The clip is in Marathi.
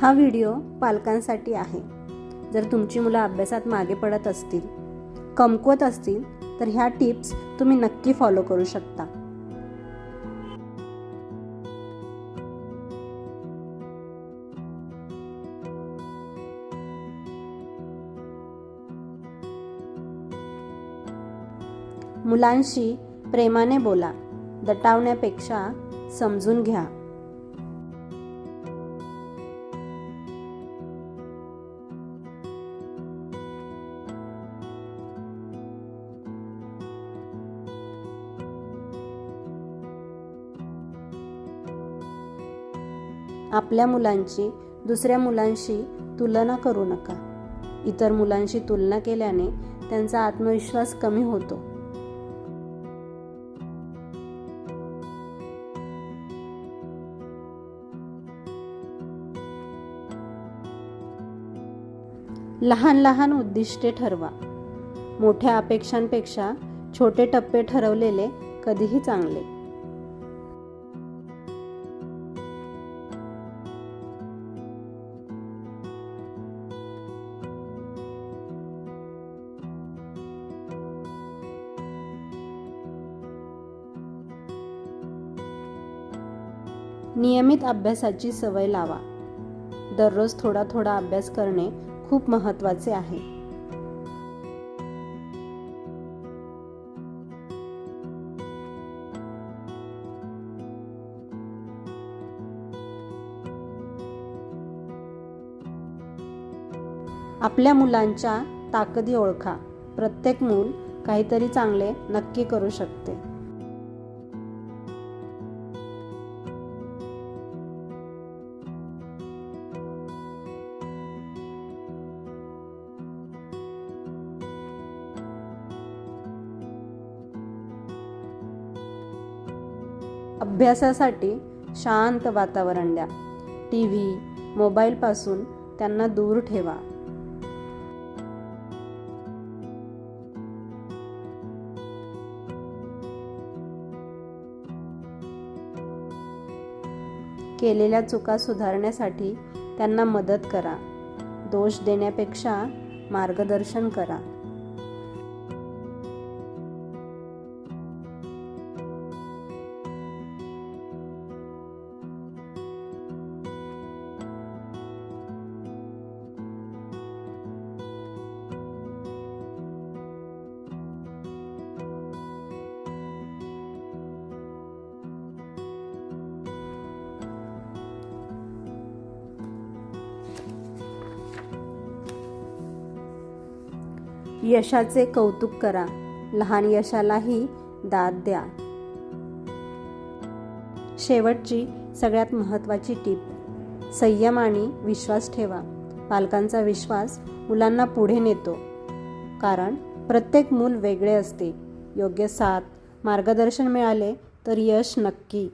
हा व्हिडिओ पालकांसाठी आहे. जर तुमची मुलं अभ्यासात मागे पडत असतील, कमकुवत असतील, तर ह्या टिप्स तुम्ही नक्की फॉलो करू शकता. मुलांशी प्रेमाने बोला, दटावण्यापेक्षा समजून घ्या. आपल्या मुलांची दुसऱ्या मुलांशी तुलना करू नका. इतर मुलांशी तुलना केल्याने त्यांचा आत्मविश्वास कमी होतो. लहान लहान उद्दिष्टे ठरवा. मोठ्या अपेक्षांपेक्षा छोटे टप्पे ठरवलेले कधीही चांगले. नियमित अभ्यासाची सवय लावा. दररोज थोडा थोडा अभ्यास करणे खूप महत्त्वाचे आहे. आपल्या मुलांच्या ताकदी ओळखा. प्रत्येक मूल काहीतरी चांगले नक्की करू शकते. अभ्यासासाठी शांत वातावरण द्या. टीव्ही, मोबाईलपासून त्यांना दूर ठेवा. केलेल्या चुका सुधारण्यासाठी त्यांना मदत करा. दोष देण्यापेक्षा मार्गदर्शन करा. यशाचे कौतुक करा. लहान यशालाही दाद द्या. शेवटची सगळ्यात महत्त्वाची टीप, संयम आणि विश्वास ठेवा. पालकांचा विश्वास मुलांना पुढे नेतो. कारण प्रत्येक मूल वेगळे असते. योग्य साथ, मार्गदर्शन मिळाले तर यश नक्की.